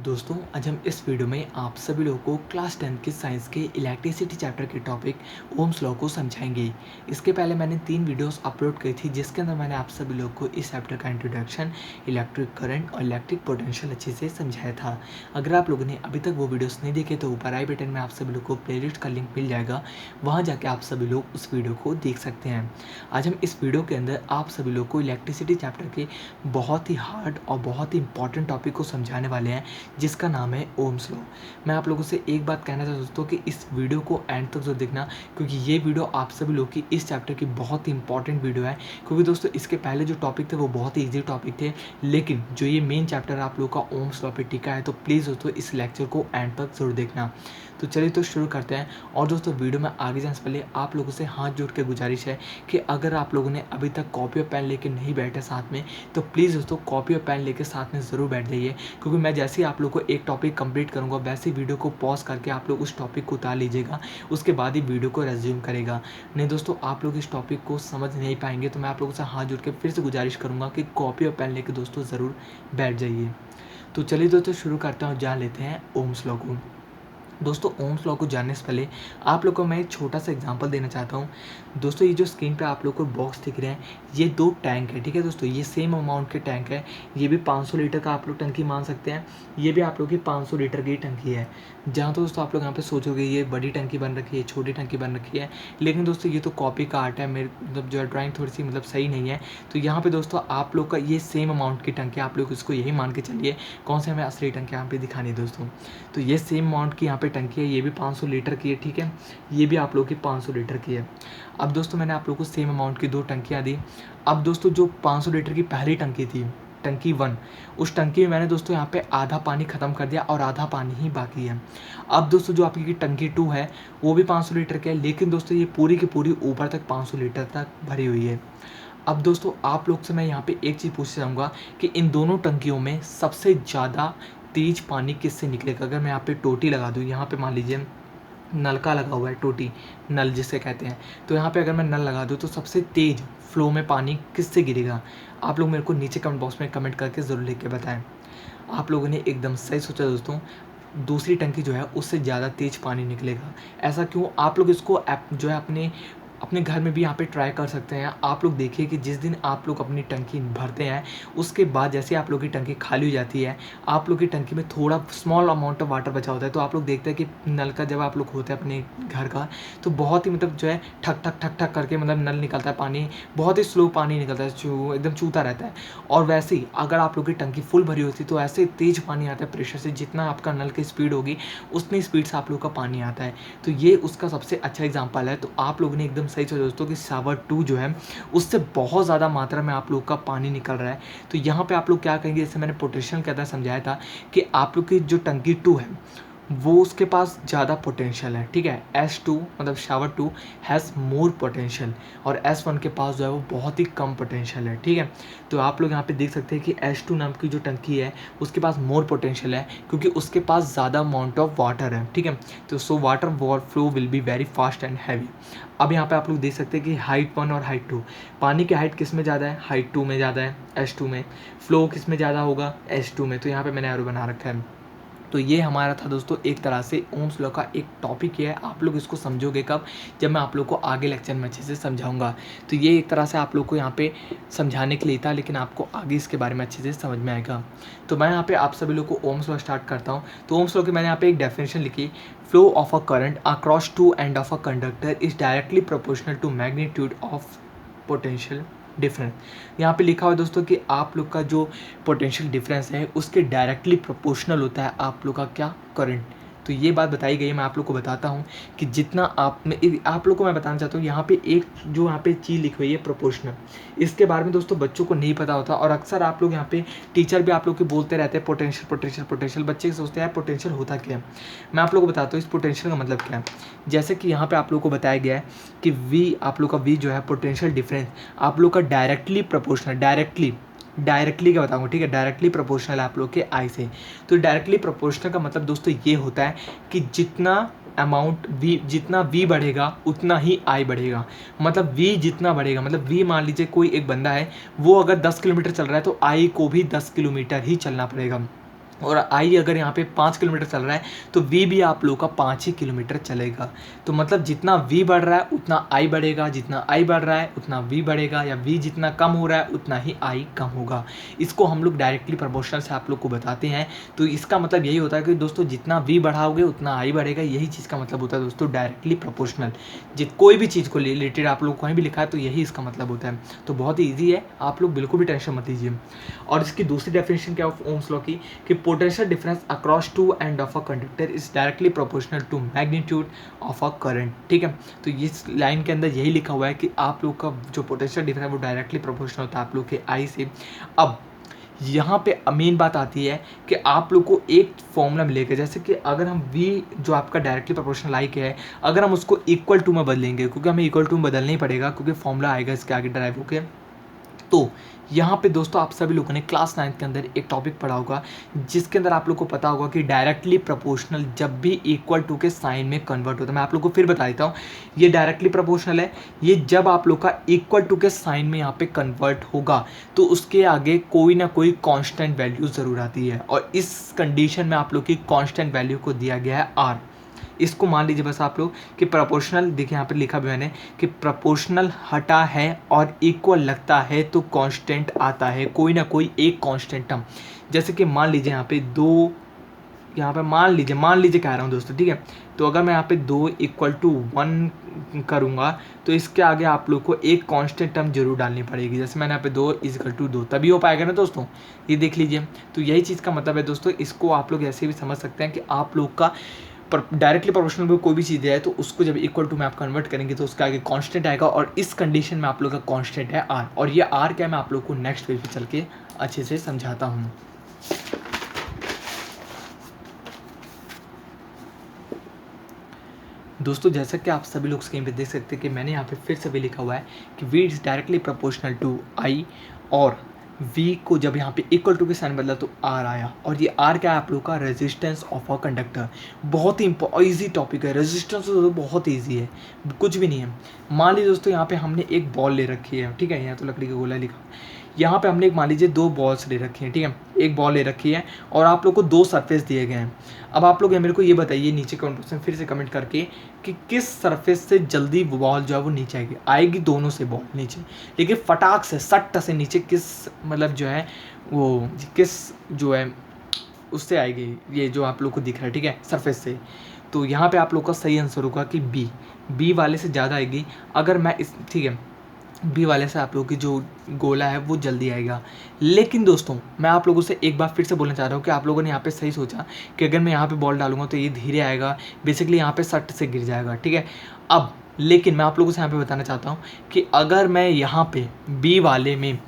दोस्तों आज हम इस वीडियो में आप सभी लोगों को क्लास 10 के साइंस के इलेक्ट्रिसिटी चैप्टर के टॉपिक ओम्स लॉ को समझाएंगे। इसके पहले मैंने 3 वीडियोस अपलोड की थी जिसके अंदर मैंने आप सभी लोगों को इस चैप्टर का इंट्रोडक्शन, इलेक्ट्रिक करंट और इलेक्ट्रिक पोटेंशियल अच्छे से समझाया था। अगर आप लोगों ने अभी तक वो वीडियोस नहीं देखे तो ऊपर आई बटन में आप सभी लोग को प्लेलिस्ट का लिंक मिल जाएगा, वहाँ जाके आप सभी लोग उस वीडियो को देख सकते हैं। आज हम इस वीडियो के अंदर आप सभी लोग को इलेक्ट्रिसिटी चैप्टर के बहुत ही हार्ड और बहुत ही इंपॉर्टेंट टॉपिक को समझाने वाले हैं जिसका नाम है ओम्स लॉ। मैं आप लोगों से एक बात कहना चाहता हूँ दोस्तों कि इस वीडियो को एंड तक जरूर देखना, क्योंकि ये वीडियो आप सभी लोग की इस चैप्टर की बहुत ही इंपॉर्टेंट वीडियो है। क्योंकि दोस्तों इसके पहले जो टॉपिक थे वो बहुत ही ईजी टॉपिक थे, लेकिन जो ये मेन चैप्टर आप लोग का ओम्स लॉ पे टिका है, तो प्लीज़ दोस्तों इस लेक्चर को एंड तक जरूर देखना। तो चलिए तो शुरू करते हैं। और दोस्तों वीडियो में आगे जाने से पहले आप लोगों से हाथ जोड़ के गुजारिश है कि अगर आप लोगों ने अभी तक कॉपी और पेन लेके नहीं बैठे साथ में, तो प्लीज़ दोस्तों कॉपी और पेन लेके साथ में ज़रूर बैठ जाइए। क्योंकि मैं जैसे ही आप लोग को एक टॉपिक कंप्लीट करूँगा वैसे ही वीडियो को पॉज करके आप लोग उस टॉपिक को उतार लीजिएगा, उसके बाद ही वीडियो को रेज्यूम करेगा। नहीं दोस्तों आप लोग इस टॉपिक को समझ नहीं पाएंगे, तो मैं आप लोगों से हाथ जोड़ के फिर से गुजारिश करूँगा कि कॉपी और पेन लेके दोस्तों ज़रूर बैठ जाइए। तो चलिए दोस्तों शुरू करते हैं और जान लेते हैं ओम्स लॉ को। दोस्तों ओम्स लॉ को जानने से पहले आप लोग को मैं एक छोटा सा एग्जांपल देना चाहता हूँ। दोस्तों ये जो स्क्रीन पे आप लोग को बॉक्स दिख रहे हैं, ये 2 टैंक है, ठीक है दोस्तों। ये सेम अमाउंट के टैंक है। ये भी 500 लीटर का आप लोग टंकी मान सकते हैं, ये भी आप लोग की 500 लीटर की टंकी है। जहाँ तो दोस्तों आप लोग यहाँ पे सोचोगे ये बड़ी टंकी बन रखी है, छोटी टंकी बन रखी है, लेकिन दोस्तों ये तो कॉपी का आर्ट है, मेरे मतलब जो है ड्राइंग थोड़ी सी मतलब सही नहीं है। तो यहाँ पे दोस्तों आप लोग का ये सेम अमाउंट की टंकी, आप लोग इसको यही मान के चलिए। कौन से हमें असली टंकी यहाँ पे दिखानी है दोस्तों, तो ये सेम अमाउंट की यहाँ पे टंकी है, ये भी 500 लीटर की है, ठीक है। ये भी आप लोग की 500 लीटर की है। अब दोस्तों मैंने आप लोग को सेम अमाउंट की 2 टंकियाँ दी। अब दोस्तों जो 500 लीटर की पहली टंकी थी, टंकी 1, उस टंकी में मैंने दोस्तों यहाँ पे आधा पानी ख़त्म कर दिया और आधा पानी ही बाकी है। अब दोस्तों जो आपकी टंकी 2 है वो भी 500 लीटर की है, लेकिन दोस्तों ये पूरी की पूरी ऊपर तक 500 लीटर तक भरी हुई है। अब दोस्तों आप लोग से मैं यहाँ पे एक चीज़ पूछना चाहूँगा कि इन दोनों टंकियों में सबसे ज़्यादा तेज पानी किससे निकलेगा। अगर मैं यहाँ पे टोटी लगा दूँ, यहाँ पे मान लीजिए नलका लगा हुआ है, टोटी नल जिसे कहते हैं, तो यहाँ पे अगर मैं नल लगा दूँ तो सबसे तेज़ फ्लो में पानी किससे गिरेगा। आप लोग मेरे को नीचे कमेंट बॉक्स में कमेंट करके ज़रूर लिख के बताएं। आप लोगों ने एकदम सही सोचा दोस्तों, दूसरी टंकी जो है उससे ज़्यादा तेज़ पानी निकलेगा। ऐसा क्यों, आप लोग इसको जो है अपने घर में भी यहाँ पे ट्राई कर सकते हैं। आप लोग देखिए कि जिस दिन आप लोग अपनी टंकी भरते हैं, उसके बाद जैसे आप लोग की टंकी खाली हो जाती है, आप लोग की टंकी में थोड़ा स्मॉल अमाउंट ऑफ वाटर बचा होता है, तो आप लोग देखते हैं कि नल का जब आप लोग होते हैं अपने घर का, तो बहुत ही मतलब जो है ठक ठक ठक ठक करके मतलब नल निकलता है, पानी बहुत ही स्लो पानी निकलता है, एकदम चूता रहता है। और वैसे ही अगर आप लोग की टंकी फुल भरी होती है तो ऐसे तेज़ पानी आता है प्रेशर से, जितना आपका नल की स्पीड होगी उतनी स्पीड से आप लोग का पानी आता है। तो ये उसका सबसे अच्छा एग्जाम्पल है। तो आप लोगों ने एकदम सही सोचा दोस्तों कि शावर 2 जो है उससे बहुत ज़्यादा मात्रा में आप लोग का पानी निकल रहा है। तो यहाँ पे आप लोग क्या कहेंगे, जैसे मैंने पोटेंशियल के अंदर समझाया था कि आप लोग की जो टंकी 2 है वो उसके पास ज़्यादा पोटेंशियल है, ठीक है। S2 मतलब शावर 2 हैज़ मोर पोटेंशियल और S1 के पास जो है वो बहुत ही कम पोटेंशियल है, ठीक है। तो आप लोग यहाँ पे देख सकते हैं कि S2 नाम की जो टंकी है उसके पास मोर पोटेंशियल है, क्योंकि उसके पास ज़्यादा अमाउंट ऑफ वाटर है, ठीक है। तो so water flow will be very fast and heavy. अब यहाँ पे आप लोग देख सकते हैं कि हाइट 1 और हाइट 2, पानी की हाइट किस में ज़्यादा है, हाइट 2 में ज़्यादा है, S2 में। फ्लो किस में ज़्यादा होगा, S2 में। तो यहाँ पे मैंने एरो बना रखा है। तो ये हमारा था दोस्तों एक तरह से ओम्स लॉ का एक टॉपिक है। आप लोग इसको समझोगे कब, जब मैं आप लोग को आगे लेक्चर में अच्छे से समझाऊंगा। तो ये एक तरह से आप लोग को यहाँ पे समझाने के लिए था, लेकिन आपको आगे इसके बारे में अच्छे से समझ में आएगा। तो मैं यहाँ पे आप सभी लोग को ओम्स लॉ स्टार्ट करता हूँ। तो ओम्स लॉ की मैंने यहाँ पे एक डेफिनेशन लिखी, flow of a current across 2 end of a conductor is directly proportional to magnitude of potential difference. यहाँ पे लिखा हुआ है दोस्तों कि आप लोग का जो पोटेंशियल डिफरेंस है उसके डायरेक्टली प्रोपोर्शनल होता है आप लोग का क्या, करंट। तो ये बात बताई गई है। मैं आप लोग को बताता हूँ कि जितना आप लोग को मैं बताना चाहता हूँ, यहाँ पे एक जो यहाँ पे चीज़ लिखी हुई है प्रोपोर्शनल, इसके बारे में दोस्तों बच्चों को नहीं पता होता, और अक्सर आप लोग यहाँ पे टीचर भी आप लोग के बोलते रहते हैं पोटेंशियल पोटेंशियल पोटेंशियल। बच्चे सोचते हैं पोटेंशियल होता क्या है। मैं आप लोग को बताता हूँ इस पोटेंशियल का मतलब क्या है। जैसे कि यहाँ पे आप लोग को बताया गया है कि वी, आप लोग का वी जो है पोटेंशियल डिफरेंस आप लोग का डायरेक्टली प्रोपोर्शनल, डायरेक्टली क्या बताऊंगा, ठीक है, डायरेक्टली प्रोपोर्शनल है आप लोग के आई से। तो डायरेक्टली प्रोपोर्शनल का मतलब दोस्तों ये होता है कि जितना अमाउंट वी, जितना वी बढ़ेगा उतना ही आई बढ़ेगा। मतलब वी जितना बढ़ेगा, मतलब वी मान लीजिए कोई एक बंदा है, वो अगर 10 किलोमीटर चल रहा है तो आई को भी 10 किलोमीटर ही चलना पड़ेगा। और आई अगर यहाँ पे 5 किलोमीटर चल रहा है तो वी भी आप लोगों का 5 ही किलोमीटर चलेगा। तो मतलब जितना वी बढ़ रहा है उतना आई बढ़ेगा, जितना आई बढ़ रहा है उतना वी बढ़ेगा, या वी जितना कम हो रहा है उतना ही आई कम होगा। इसको हम लोग डायरेक्टली प्रोपोर्शनल से आप लोग को बताते हैं। तो इसका मतलब यही होता है कि दोस्तों जितना वी बढ़ाओगे उतना आई बढ़ेगा, यही चीज़ का मतलब होता है दोस्तों डायरेक्टली प्रोपोर्शनल। कोई भी चीज़ को रिलेटेड आप लोग कहीं भी लिखा है तो यही इसका मतलब होता है। तो बहुत ही ईजी है, आप लोग बिल्कुल भी टेंशन मत लीजिए। और इसकी दूसरी डेफिनेशन क्या है ओम्स लॉ की, कि potential difference across two end of a conductor is directly proportional to magnitude of a current. ठीक है, तो इस लाइन के अंदर यही लिखा हुआ है कि आप लोग का जो पोटेंशियल डिफरेंस है वो डायरेक्टली प्रोपोर्शनल होता है आप लोग के आई से। अब यहाँ पे मेन बात आती है कि आप लोग को एक फॉर्मूला मिलेगा, जैसे कि अगर हम v जो आपका डायरेक्टली प्रोपोर्शनल आई के है, अगर हम उसको इक्वल टू में बदलेंगे, क्योंकि हमें इक्वल टू में बदलना ही पड़ेगा क्योंकि फॉर्मूला आएगा इसके आगे ड्राइव होके। तो यहाँ पे दोस्तों आप सभी लोगों ने क्लास 9 के अंदर एक टॉपिक पढ़ा होगा जिसके अंदर आप लोग को पता होगा कि डायरेक्टली प्रोपोर्शनल जब भी इक्वल टू के साइन में कन्वर्ट होता है। मैं आप लोग को फिर बता देता हूँ, ये डायरेक्टली प्रोपोर्शनल है, ये जब आप लोग का इक्वल टू के साइन में यहाँ पे कन्वर्ट होगा तो उसके आगे कोई ना कोई कांस्टेंट वैल्यू ज़रूर आती है, और इस कंडीशन में आप लोग की कांस्टेंट वैल्यू को दिया गया है आर। इसको मान लीजिए बस आप लोग कि प्रोपोर्शनल, देखिए यहाँ पे लिखा भी मैंने कि प्रोपोर्शनल हटा है और इक्वल लगता है तो कांस्टेंट आता है, कोई ना कोई एक कांस्टेंट टर्म। जैसे कि मान लीजिए यहाँ पे दो, यहाँ पे मान लीजिए कह रहा हूँ दोस्तों, ठीक है। तो अगर मैं यहाँ पे 2 = 1 करूँगा तो इसके आगे आप लोग को एक कांस्टेंट टर्म जरूर डालनी पड़ेगी। जैसे मैंने यहाँ पे 2 = 2 तभी हो पाएगा ना दोस्तों, ये देख लीजिए। तो यही चीज़ का मतलब है दोस्तों, इसको आप लोग ऐसे भी समझ सकते हैं कि आप लोग का डायरेक्टली प्रोपोर्शनल में कोई भी चीज़ है तो उसको जब इक्वल टू में आप कन्वर्ट करेंगे तो उसका आगे कांस्टेंट आएगा, और इस कंडीशन में आप लोग का कांस्टेंट है आर। और ये आर क्या है मैं आप लोग को नेक्स्ट पेज पे चल के अच्छे से समझाता हूँ। दोस्तों जैसा कि आप सभी लोग स्क्रीन पे देख सकते हैं कि मैंने यहाँ पे फिर से भी लिखा हुआ है कि v is directly proportional to I, और v को जब यहाँ पे इक्वल टू के साइन बदला तो r आया। और ये r क्या है आप लोग का, रेजिस्टेंस ऑफ अ कंडक्टर। बहुत ही ईजी टॉपिक है, रेजिस्टेंस तो बहुत ईजी है, कुछ भी नहीं है। मान लीजिए दोस्तों यहाँ पे हमने एक बॉल ले रखी है, ठीक है, यहाँ तो लकड़ी का गोला लिखा, यहाँ पे हमने एक मान लीजिए 2 बॉल्स ले रखी हैं, ठीक है, एक बॉल ले रखी है और आप लोग को 2 सरफेस दिए गए हैं। अब आप लोग मेरे को ये बताइए नीचे कमेंट बॉक्स में फिर से कमेंट करके कि किस सरफेस से जल्दी बॉल जो है वो नीचे आएगी। आएगी दोनों से बॉल नीचे, लेकिन फटाक से सट्ट से नीचे किस मतलब जो है वो किस जो है उससे आएगी, ये जो आप लोग को दिख रहा है, ठीक है, सरफेस से। तो यहाँ पे आप लोग का सही आंसर होगा कि बी वाले से ज़्यादा आएगी। अगर मैं इस, ठीक है, बी वाले से आप लोगों की जो गोला है वो जल्दी आएगा। लेकिन दोस्तों मैं आप लोगों से एक बार फिर से बोलना चाह रहा हूँ कि आप लोगों ने यहाँ पे सही सोचा कि अगर मैं यहाँ पे बॉल डालूंगा तो ये धीरे आएगा, बेसिकली यहाँ पे सट से गिर जाएगा, ठीक है। अब लेकिन मैं आप लोगों से यहाँ पे बताना चाहता हूँ कि अगर मैं यहाँ पे बी वाले में,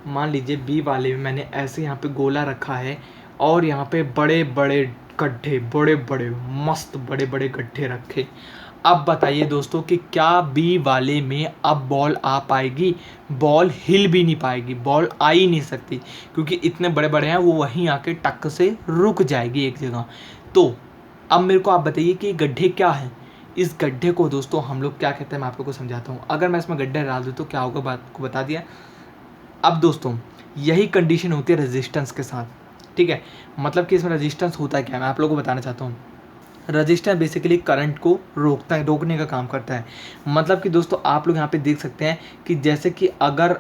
मान लीजिए बी वाले में मैंने ऐसे यहाँ पे गोला रखा है और यहाँ पे बड़े बड़े गड्ढे, बड़े बड़े मस्त बड़े बड़े गड्ढे रखे, अब बताइए दोस्तों कि क्या बी वाले में अब बॉल आ पाएगी? बॉल हिल भी नहीं पाएगी, बॉल आ ही नहीं सकती, क्योंकि इतने बड़े बड़े हैं, वो वहीं आके टक से रुक जाएगी एक जगह। तो अब मेरे को आप बताइए कि गड्ढे क्या है। इस गड्ढे को दोस्तों हम लोग क्या कहते हैं, मैं आप लोग को समझाता हूँ। अगर मैं इसमें गड्ढे डाल दूँ तो क्या होगा, बात को बता दिया। अब दोस्तों यही कंडीशन होती है रेजिस्टेंस के साथ, ठीक है। मतलब कि इसमें रेजिस्टेंस होता है क्या, मैं आप लोगों को बताना चाहता हूँ। रजिस्टर बेसिकली करंट को रोकता है, रोकने का काम करता है। मतलब कि दोस्तों आप लोग यहाँ पे देख सकते हैं कि जैसे कि अगर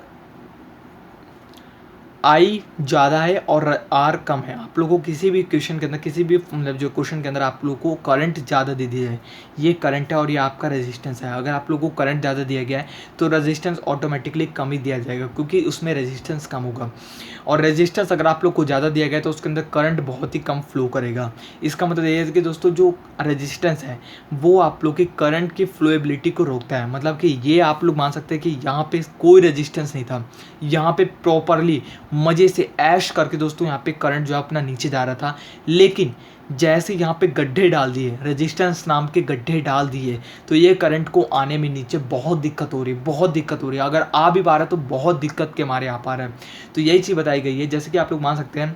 आई ज़्यादा है और आर कम है, आप लोगों को किसी भी क्वेश्चन के अंदर, किसी भी मतलब जो क्वेश्चन के अंदर आप लोगों को करंट ज़्यादा दे दिया है, ये करंट है और ये आपका रेजिस्टेंस है। अगर आप लोगों को करंट ज़्यादा दिया गया है तो रेजिस्टेंस ऑटोमेटिकली कम ही दिया जाएगा, क्योंकि उसमें रेजिस्टेंस कम होगा। और रेजिस्टेंस अगर आप लोग को ज़्यादा दिया गया है तो उसके अंदर करंट बहुत ही कम फ्लो करेगा। इसका मतलब ये है कि दोस्तों जो रेजिस्टेंस है वो आप लोग की करंट की फ्लोएबिलिटी को रोकता है। मतलब कि ये आप लोग मान सकते हैं कि यहाँ पे कोई रेजिस्टेंस नहीं था, यहाँ पे प्रॉपरली मज़े से ऐश करके दोस्तों यहाँ पे करंट जो अपना नीचे जा रहा था। लेकिन जैसे यहाँ पे गड्ढे डाल दिए, रेजिस्टेंस नाम के गड्ढे डाल दिए, तो ये करंट को आने में नीचे बहुत दिक्कत हो रही है, बहुत दिक्कत हो रही है। अगर आ भी पा रहा है तो बहुत दिक्कत के मारे आ पा रहा है। तो यही चीज़ बताई गई है। जैसे कि आप लोग मान सकते हैं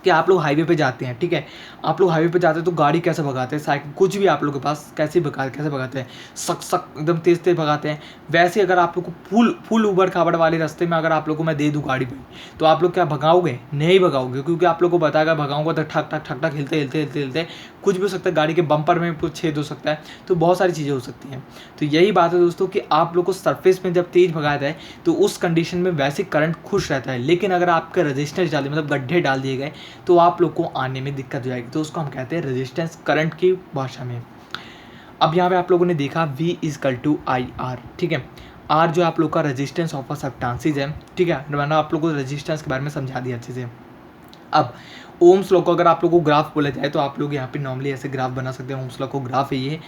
कि आप लोग हाईवे पे जाते हैं, ठीक है, आप लोग हाईवे पे जाते हैं तो गाड़ी कैसे भगाते हैं, साइकिल कुछ भी आप लोग के पास कैसे भगाते हैं, सक सक एकदम तेज़ तेज़ भगाते हैं। वैसे अगर आप लोग को फुल ऊबड़ खाबड़ वाले रास्ते में अगर आप लोग को मैं दे दूँ गाड़ी पे, तो आप लोग क्या भगाओगे? नहीं भगाओगे, क्योंकि आप लोग को बताएगा भगाऊंगा तो ठक ठक ठक ठक हिलते हिलते हिलते हिलते कुछ भी हो सकता है, गाड़ी के बम्पर में कुछ छेद हो सकता है, तो बहुत सारी चीज़ें हो सकती हैं। तो यही बात है दोस्तों कि आप लोग को सरफेस में जब तेज़ भगाया जाए तो उस कंडीशन में वैसे करंट खुश रहता है, लेकिन अगर आपके रेजिस्टेंस डाल दिए, मतलब गड्ढे डाल दिए गए, तो आप लोग को आने में दिक्कत हो जाएगी। तो उसको हम कहते हैं रेजिस्टेंस करंट की भाषा में। अब यहाँ पे आप लोगों ने देखा V = IR, ठीक है। R जो आप लोग का रेजिस्टेंस ऑफ अ सब्सटेंसेस है, ठीक है, मैंने आप लोगों को रेजिस्टेंस के बारे में समझा दिया अच्छे से। अब ओम्स लॉ को अगर आप लोगों को ग्राफ बोला जाए तो आप लोग यहाँ पे नॉर्मली ऐसे ग्राफ बना सकते हैं। ओम्स लॉ को ग्राफ है ये,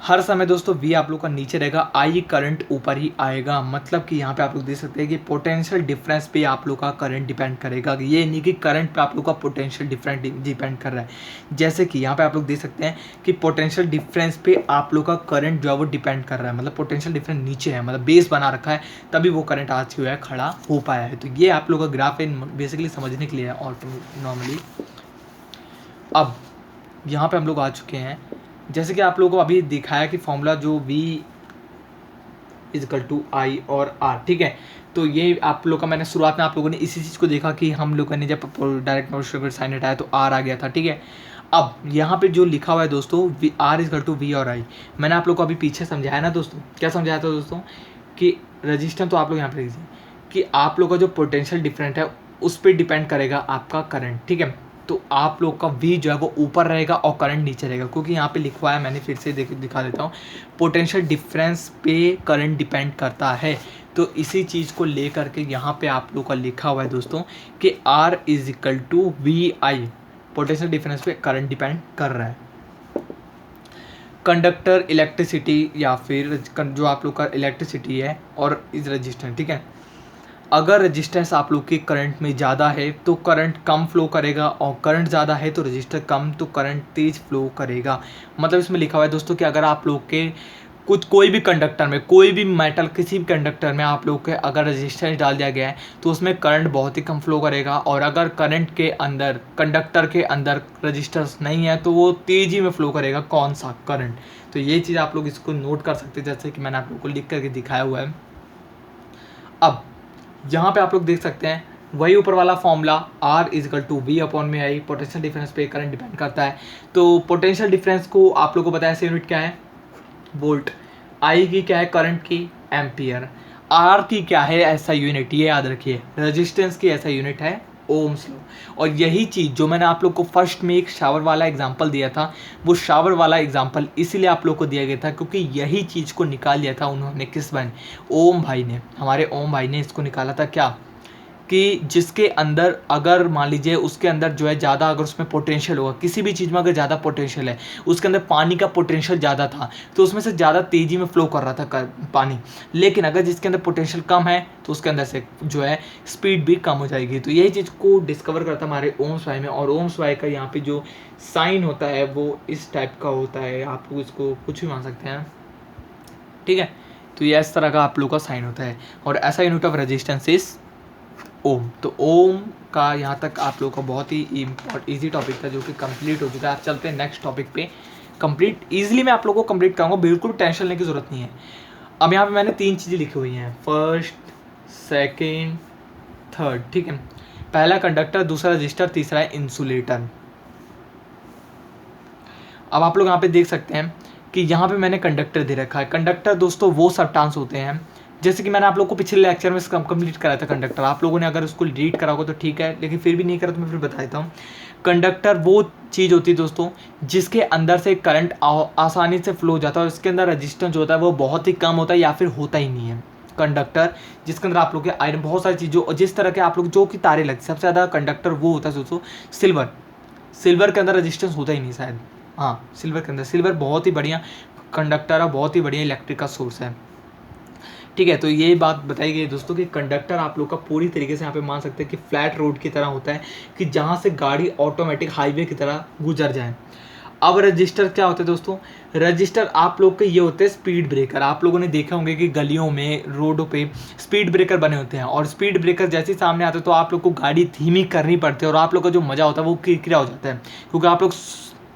हर समय दोस्तों V आप लोग का नीचे रहेगा, I करंट ऊपर ही आएगा। मतलब कि यहाँ पे आप लोग देख सकते हैं कि पोटेंशियल डिफरेंस पे आप लोग का करंट डिपेंड करेगा। ये नहीं कि करंट पे आप लोग का पोटेंशियल डिफरेंस डिपेंड कर रहा है। जैसे कि यहाँ पे आप लोग देख सकते हैं कि पोटेंशियल डिफरेंस पे आप लोग का करंट जो है वो डिपेंड कर रहा है, मतलब पोटेंशियल डिफरेंस नीचे है, मतलब बेस बना रखा है, तभी वो करंट आज जो है खड़ा हो पाया है। तो ये आप लोग का ग्राफ है, बेसिकली समझने के लिए है और नॉर्मली। अब यहाँ पे हम लोग आ चुके हैं, जैसे कि आप लोगों को अभी दिखाया कि फॉर्मूला जो V = I और R, ठीक है। तो ये आप लोग का मैंने शुरुआत में आप लोगों ने इसी चीज़ को देखा कि हम लोगों ने जब डायरेक्ट मोशन साइन हटाया तो R आ गया था, ठीक है। अब यहाँ पे जो लिखा हुआ है दोस्तों R = V और I, मैंने आप लोग को अभी पीछे समझाया ना दोस्तों, क्या समझाया था दोस्तों कि रजिस्टेंस, तो आप लोग यहाँ पे देखिए कि आप लोग का जो पोटेंशियल डिफरेंट है उस पर डिपेंड करेगा आपका करंट, ठीक है। तो आप लोग का V जो है वो ऊपर रहेगा और करंट नीचे रहेगा, क्योंकि यहाँ पे लिखा हुआ है, मैंने फिर से दिखा देता हूँ, पोटेंशियल डिफरेंस पे करंट डिपेंड करता है। तो इसी चीज़ को लेकर के यहाँ पे आप लोग का लिखा हुआ है दोस्तों कि R = VI, पोटेंशियल डिफरेंस पे करंट डिपेंड कर रहा है। कंडक्टर इलेक्ट्रिसिटी या फिर जो आप लोग का इलेक्ट्रिसिटी है और इस रजिस्टेंस, ठीक है, अगर रजिस्टेंस आप लोग के करंट में ज़्यादा है तो करंट कम फ्लो करेगा, और करंट ज़्यादा है तो रजिस्टर कम, तो करंट तेज़ फ्लो करेगा। मतलब इसमें लिखा हुआ है दोस्तों कि अगर आप लोग के कोई भी कंडक्टर में, कोई भी मेटल किसी भी कंडक्टर में आप लोग के अगर रजिस्टेंस डाल दिया गया है तो उसमें करंट बहुत ही कम फ्लो करेगा, और अगर करंट के अंदर, कंडक्टर के अंदर रजिस्टेंस नहीं है तो वो तेज़ी में फ्लो करेगा, कौन सा? करंट। तो ये चीज़ आप लोग इसको नोट कर सकते हैं, जैसे कि मैंने आप लोग को लिख करके दिखाया हुआ है। अब यहाँ पे आप लोग देख सकते हैं वही ऊपर वाला formula R = V/I, potential difference पे करंट डिपेंड करता है। तो पोटेंशियल डिफरेंस को आप लोग को बताया ऐसे यूनिट क्या है? वोल्ट। I की क्या है? करंट की एम्पियर। R की क्या है? ऐसा यूनिट, ये याद रखिए। रेजिस्टेंस की ऐसा यूनिट है ओम्स लॉ। और यही चीज़ जो मैंने आप लोग को फर्स्ट में एक शावर वाला एग्जांपल दिया था, वो शावर वाला एग्जांपल इसीलिए आप लोग को दिया गया था क्योंकि यही चीज़ को निकाल लिया था उन्होंने, किस भाई ने? ओम भाई ने, हमारे ओम भाई ने इसको निकाला था। क्या कि जिसके अंदर अगर मान लीजिए उसके अंदर जो है ज़्यादा, अगर उसमें पोटेंशियल होगा, किसी भी चीज़ में अगर ज़्यादा पोटेंशियल है, उसके अंदर पानी का पोटेंशियल ज़्यादा था तो उसमें से ज़्यादा तेज़ी में फ्लो कर रहा था पानी। लेकिन अगर जिसके अंदर पोटेंशियल कम है तो उसके अंदर से जो है स्पीड भी कम हो जाएगी। तो यही चीज़ को डिस्कवर करता हमारे ओम्स भाई में। और ओम्स भाई का यहाँ पे जो साइन होता है वो इस टाइप का होता है, आप लोग इसको कुछ भी मान सकते हैं, ठीक है। तो ये इस तरह का आप लोग का साइन होता है, और ऐसा यूनिट ऑफ रेजिस्टेंस इज ओम। तो ओम का यहाँ तक आप लोगों का बहुत ही ईजी टॉपिक था जो कि कंप्लीट हो चुका है। आप चलते हैं नेक्स्ट टॉपिक पे। कंप्लीट ईजिली मैं आप लोगों को कंप्लीट करूँगा, बिल्कुल टेंशन लेने की ज़रूरत नहीं है। अब यहाँ पे मैंने 3 चीज़ें लिखी हुई हैं, फर्स्ट, सेकेंड, थर्ड, ठीक है। पहला कंडक्टर, दूसरा रजिस्टर, तीसरा है इंसुलेटर। अब आप लोग यहाँ पे देख सकते हैं कि यहाँ पे मैंने कंडक्टर दे रखा है। कंडक्टर दोस्तों वो सब्सटेंस होते हैं, जैसे कि मैंने आप लोग को पिछले लेक्चर में कंप्लीट कराया था कंडक्टर। आप लोगों ने अगर उसको रीड करा होगा तो ठीक है, लेकिन फिर भी नहीं करा तो मैं फिर बता देता हूँ। कंडक्टर वो चीज़ होती है दोस्तों जिसके अंदर से करंट आसानी से फ्लो हो जाता है, और इसके अंदर रजिस्टेंस जो होता है वो बहुत ही कम होता है या फिर होता ही नहीं है। कंडक्टर जिसके अंदर आप लोग के आयरन, बहुत सारी चीज़ों, और जिस तरह के आप लोग जो कि तारे लगते, सबसे ज़्यादा कंडक्टर वो होता है दोस्तों सिल्वर। सिल्वर के अंदर रजिस्टेंस होता ही नहीं शायद, हाँ सिल्वर के अंदर। सिल्वर बहुत ही बढ़िया कंडक्टर है, बहुत ही बढ़िया इलेक्ट्रिक का सोर्स है, ठीक है। तो ये बात बताई गई दोस्तों कि कंडक्टर आप लोग का पूरी तरीके से यहाँ पे मान सकते हैं कि फ्लैट रोड की तरह होता है, कि जहाँ से गाड़ी ऑटोमेटिक हाईवे की तरह गुजर जाए। अब रजिस्टर क्या होता है दोस्तों, रजिस्टर आप लोग के ये होते हैं स्पीड ब्रेकर। आप लोगों ने देखा होंगे कि गलियों में, रोडों पे स्पीड ब्रेकर बने होते हैं, और स्पीड ब्रेकर जैसे ही सामने आते हैं तो आप लोग को गाड़ी धीमी करनी पड़ती है, और आप लोग का जो मज़ा होता है वो किरकिरा हो जाता है, क्योंकि आप लोग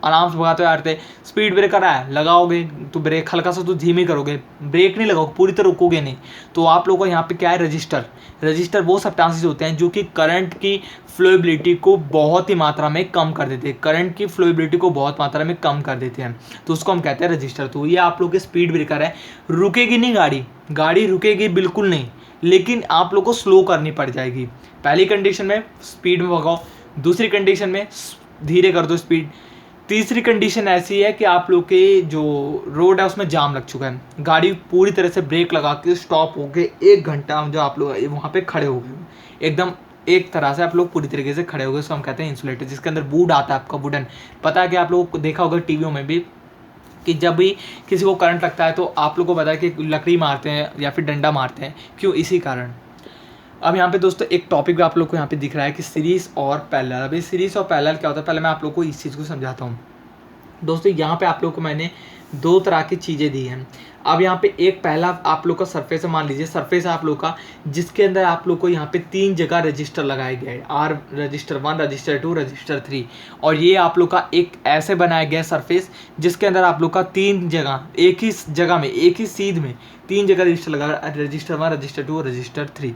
आराम से भगाते हुए आ रहे थे, स्पीड ब्रेकर आया लगाओगे तो ब्रेक हल्का सा तो धीमी करोगे, ब्रेक नहीं लगाओगे, पूरी तरह रुकोगे नहीं। तो आप लोगों का यहाँ पे क्या है, रजिस्टर। रजिस्टर वो सब्सटेंसेस होते हैं जो कि करंट की फ्लोएबिलिटी को बहुत ही मात्रा में कम कर देते हैं, करंट की फ्लोएबिलिटी को बहुत मात्रा में कम कर देते हैं, तो उसको हम कहते हैं रजिस्टर। तो ये आप लोग के स्पीड ब्रेकर है। रुकेगी नहीं गाड़ी, गाड़ी रुकेगी बिल्कुल नहीं, लेकिन आप लोग को स्लो करनी पड़ जाएगी। पहली कंडीशन में स्पीड में भगाओ, दूसरी कंडीशन में धीरे कर दो स्पीड, तीसरी कंडीशन ऐसी है कि आप लोग के जो रोड है उसमें जाम लग चुका है, गाड़ी पूरी तरह से ब्रेक लगा के स्टॉप हो गए, 1 घंटा जो आप लोग वहाँ पे खड़े हो गए, एकदम एक तरह से आप लोग पूरी तरीके से खड़े हो गए। उसको हम कहते हैं इंसुलेटर, जिसके अंदर वुड आता है आपका, वुडन। पता है कि आप लोगों को देखा होगा टीवियों में भी कि जब भी किसी को करंट लगता है तो आप लोग को पता है कि लकड़ी मारते हैं या फिर डंडा मारते हैं, क्यों, इसी कारण। अब यहाँ पे दोस्तों एक टॉपिक भी आप लोग को यहाँ पे दिख रहा है कि सीरीज़ और पैरेलल। अभी सीरीज़ और पैरेलल क्या होता है, पहले मैं आप लोग को इस चीज़ को समझाता हूँ दोस्तों। यहाँ पे आप लोग को मैंने 2 तरह की चीज़ें दी हैं। अब यहाँ पे एक पहला आप लोग का सरफेस है, मान लीजिए सरफेस है आप लोग का, जिसके अंदर आप लोग को यहाँ पे 3 जगह रजिस्टर लगाए गए हैं, आर रजिस्टर 1, रजिस्टर 2, रजिस्टर 3। और ये आप लोग का एक ऐसे बनाया गया सरफेस जिसके अंदर आप लोग का 3 जगह, एक ही जगह में, एक ही सीध में 3 जगह रजिस्टर लगा, रजिस्टर 1, रजिस्टर 2 और रजिस्टर 3।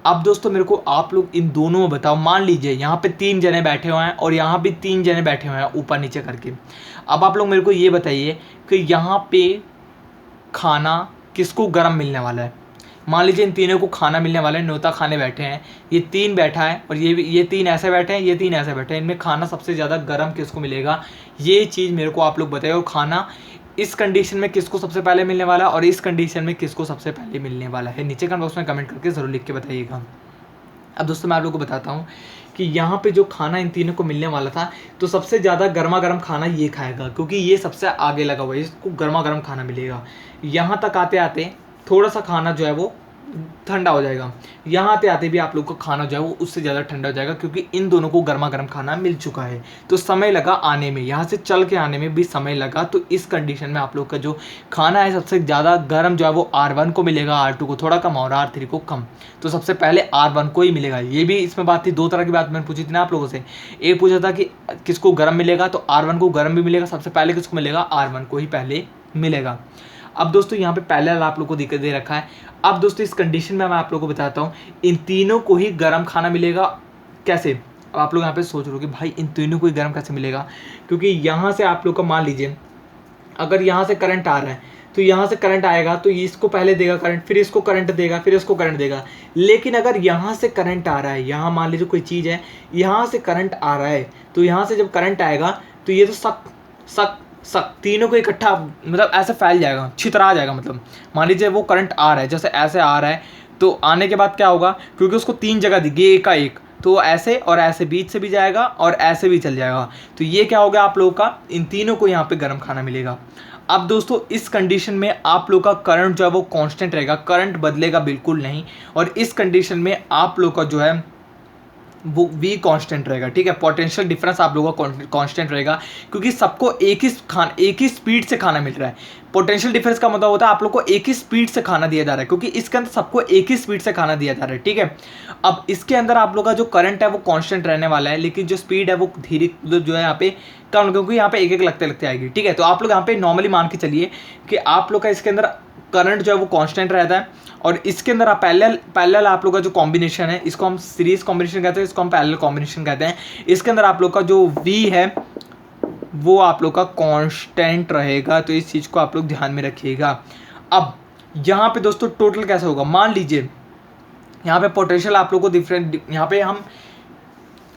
अब दोस्तों मेरे को आप लोग इन दोनों में बताओ, मान लीजिए यहाँ पे 3 जने बैठे हुए हैं और यहाँ भी 3 जने बैठे हुए हैं ऊपर नीचे करके। अब आप लोग मेरे को ये बताइए कि यहाँ पे खाना किसको गर्म मिलने वाला है। मान लीजिए इन तीनों को खाना मिलने वाला है, न्योता खाने बैठे हैं, ये 3 बैठा है और ये 3 ऐसे बैठे हैं, ये 3 ऐसे बैठे हैं, इनमें खाना सबसे ज़्यादा गर्म किसको मिलेगा, ये चीज़ मेरे को आप लोग बताइए। और खाना इस कंडीशन में किसको सबसे पहले मिलने वाला है और इस कंडीशन में किसको सबसे पहले मिलने वाला है, नीचे कमेंट बॉक्स में कमेंट करके ज़रूर लिख के बताइएगा। अब दोस्तों मैं आप लोगों को बताता हूँ कि यहाँ पे जो खाना इन तीनों को मिलने वाला था, तो सबसे ज़्यादा गर्मा गर्म खाना ये खाएगा, क्योंकि ये सबसे आगे लगा हुआ है, इसको गर्मा गर्म खाना मिलेगा। यहाँ तक आते आते थोड़ा सा खाना जो है वो ठंडा हो जाएगा, यहाँ आते आते भी आप लोग को खाना जो है वो उससे ज़्यादा ठंडा हो जाएगा, क्योंकि इन दोनों को गर्मा गर्म खाना मिल चुका है। तो समय लगा आने में, यहाँ से चल के आने में भी समय लगा। तो इस कंडीशन में आप लोग का जो खाना है सबसे ज़्यादा गर्म जो है वो R1 को मिलेगा, R2 को थोड़ा कम और R3 को कम। तो सबसे पहले R1 को ही मिलेगा। ये भी इसमें बात थी, 2 तरह की बात मैंने पूछी थी ना आप लोगों से। एक पूछा था कि किसको गर्म मिलेगा, तो R1 को गर्म भी मिलेगा, सबसे पहले किसको मिलेगा, R1 को ही पहले मिलेगा। अब दोस्तों यहाँ पे पैरेलल आप लोग को दिक्कत दे रखा है। अब दोस्तों इस कंडीशन में मैं आप लोगों को बताता हूँ, इन तीनों को ही गर्म खाना मिलेगा कैसे। अब आप लोग यहाँ पे सोच रहे हो कि भाई इन तीनों को ही गर्म कैसे मिलेगा, क्योंकि यहाँ से आप लोग का मान लीजिए अगर यहाँ से करंट आ रहा है तो यहाँ से करंट आएगा तो इसको पहले देगा करंट, फिर इसको करंट देगा, फिर इसको करंट देगा। लेकिन अगर यहाँ से करंट आ रहा है, यहाँ मान लीजिए कोई चीज़ है, यहाँ से करंट आ रहा है, तो यहाँ से जब करंट आएगा तो ये तो सक तीनों को इकट्ठा मतलब ऐसे फैल जाएगा, छितरा जाएगा। मतलब मान लीजिए वो करंट आ रहा है, जैसे ऐसे आ रहा है, तो आने के बाद क्या होगा, क्योंकि उसको 3 जगह दी गई, एक का एक, तो ऐसे और ऐसे बीच से भी जाएगा और ऐसे भी चल जाएगा। तो ये क्या हो गया आप लोगों का, इन तीनों को यहाँ पे गर्म खाना मिलेगा। अब दोस्तों इस कंडीशन में आप लोग का करंट जो है वो कांस्टेंट रहेगा, करंट बदलेगा बिल्कुल नहीं। और इस कंडीशन में आप लोग का जो है वो V कांस्टेंट रहेगा, ठीक है। पोटेंशियल डिफरेंस आप लोगों का कांस्टेंट रहेगा, क्योंकि सबको एक ही स्पीड से खाना मिल रहा है। पोटेंशियल डिफरेंस का मतलब होता है आप लोग को एक ही स्पीड से खाना दिया जा रहा है, क्योंकि इसके अंदर सबको एक ही स्पीड से खाना दिया जा रहा है, ठीक है। अब इसके अंदर आप लोग का जो करंट है वो कांस्टेंट रहने वाला है, लेकिन जो स्पीड है वो धीरे जो है यहाँ पे कम, क्योंकि यहाँ पे एक एक लगते लगते आएगी, ठीक है। तो आप लोग यहाँ पे नॉर्मली मान के चलिए कि आप लोग का इसके अंदर करंट जो है वो कांस्टेंट रहता है, और इसके अंदर आप पैरेलल आप लोग का जो कॉम्बिनेशन है, इसको हम सीरीज कॉम्बिनेशन कहते हैं, इसको हम पैरेलल कॉम्बिनेशन कहते हैं। इसके अंदर आप लोग का जो V है वो आप लोग का कांस्टेंट रहेगा, तो इस चीज़ को आप लोग ध्यान में रखिएगा। अब यहाँ पे दोस्तों टोटल कैसे होगा, मान लीजिए यहाँ पे पोटेंशियल आप लोग को डिफरेंट, यहाँ पे हम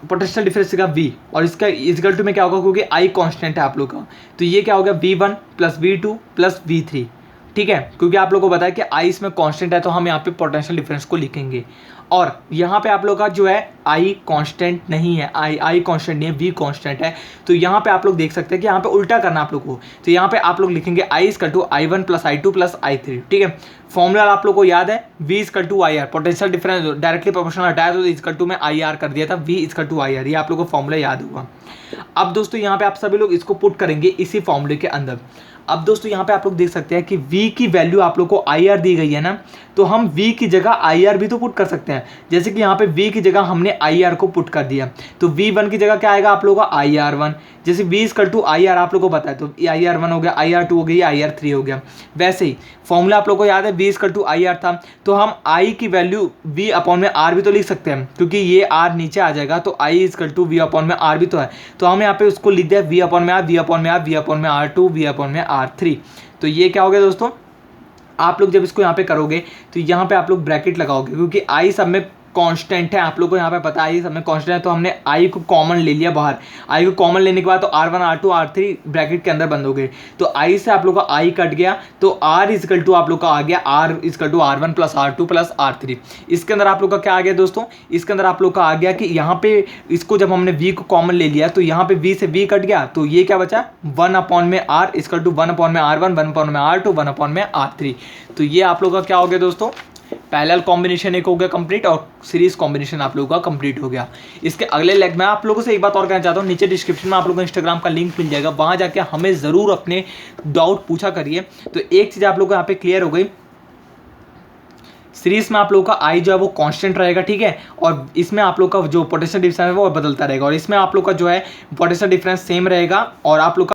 पोटेंशियल डिफरेंस का V और इसका इक्वल टू में क्या होगा, क्योंकि I कांस्टेंट है आप लोग का, तो ये क्या हो गया V1 + V2 + V3, ठीक है। क्योंकि आप लोगों को पता है कि I इसमें कांस्टेंट है, तो हम यहाँ पे पोटेंशियल डिफरेंस को लिखेंगे। और यहाँ पे आप लोग का जो है आई कांस्टेंट नहीं है, आई कांस्टेंट नहीं है, वी कांस्टेंट है। तो यहाँ पे आप लोग देख सकते हैं कि यहाँ पे उल्टा करना आप लोग को। तो यहाँ पे आप लोग लिखेंगे I equal to I1 + I2 + I3, ठीक है। फॉर्मूला आप लोग को याद है, V equal to IR, potential difference directly proportional हटाया तो इक्वल टू में IR कर दिया था, V इक्वल टू IR, ये आप लोग को फॉर्मूला याद होगा। अब दोस्तों यहाँ पे आप सभी लोग इसको पुट करेंगे इसी फॉर्मूले के अंदर। अब दोस्तों यहाँ पे आप लोग देख सकते हैं कि V की वैल्यू आप लोग को IR दी गई है ना, तो हम V की जगह IR भी तो पुट कर सकते हैं। जैसे कि यहाँ पे V की जगह हमने IR को पुट कर दिया, तो V1 की जगह क्या आएगा आप लोगों का IR1। जैसे V इक्वल टू IR आप लोग को पता है, तो IR1 हो गया, IR2 हो गई, IR3 हो गया। वैसे ही फॉर्मूला आप लोग को याद है, V इक्वल टू IR था, तो हम I की वैल्यू V अपॉन में R भी तो लिख सकते हैं, क्योंकि ये R नीचे आ जाएगा, तो I equal to V upon में R भी तो है। तो हम यहाँ पे उसको लिख दिया V अपॉन में R, V अपॉन में R, V अपॉन में R2, V अपॉन में R3। तो ये क्या हो गया दोस्तों, आप लोग जब इसको यहाँ पे करोगे तो यहाँ पे आप लोग ब्रैकेट लगाओगे, क्योंकि आई सब में कांस्टेंट है, आप लोग को यहाँ पे पता है आई सब में कांस्टेंट है, तो हमने आई को कॉमन ले लिया बाहर। आई को कॉमन लेने के बाद तो R1 R2 R3 ब्रैकेट के अंदर बंद हो गए, तो आई से आप लोग का आई कट गया, तो R इक्वल टू आप लोग का आ गया R equal to R1 + R2 + R3। इसके अंदर आप लोग का क्या आ गया दोस्तों, इसके अंदर आप लोग का आ गया कि यहाँ पे इसको जब हमने V को कॉमन ले लिया तो यहाँ पे V से V कट गया, तो ये क्या बचा 1 अपॉन में R इक्वल टू 1 अपॉन में R1, 1 अपॉन में R2, 1 अपॉन में R3। तो ये आप लोग का क्या हो गया दोस्तों, पैरेलल कॉम्बिनेशन एक हो गया कंप्लीट, और सीरीज कॉम्बिनेशन आप लोगों का कंप्लीट हो गया। इसके अगले लेग में आप लोगों से एक बात और कहना चाहता हूँ, नीचे डिस्क्रिप्शन में आप लोगों को इंस्टाग्राम का लिंक मिल जाएगा, वहाँ जाके हमें ज़रूर अपने डाउट पूछा करिए। तो एक चीज़ आप लोगों को यहाँ पे क्लियर हो गई, सीरीज में आप लोगों का आई जो है वो कांस्टेंट रहेगा, ठीक है, और इसमें आप लोग का जो पोटेंशियल डिफरेंस है वो बदलता रहेगा, और इसमें आप लोग का जो है पोटेंशियल डिफरेंस सेम रहेगा, और आप लोग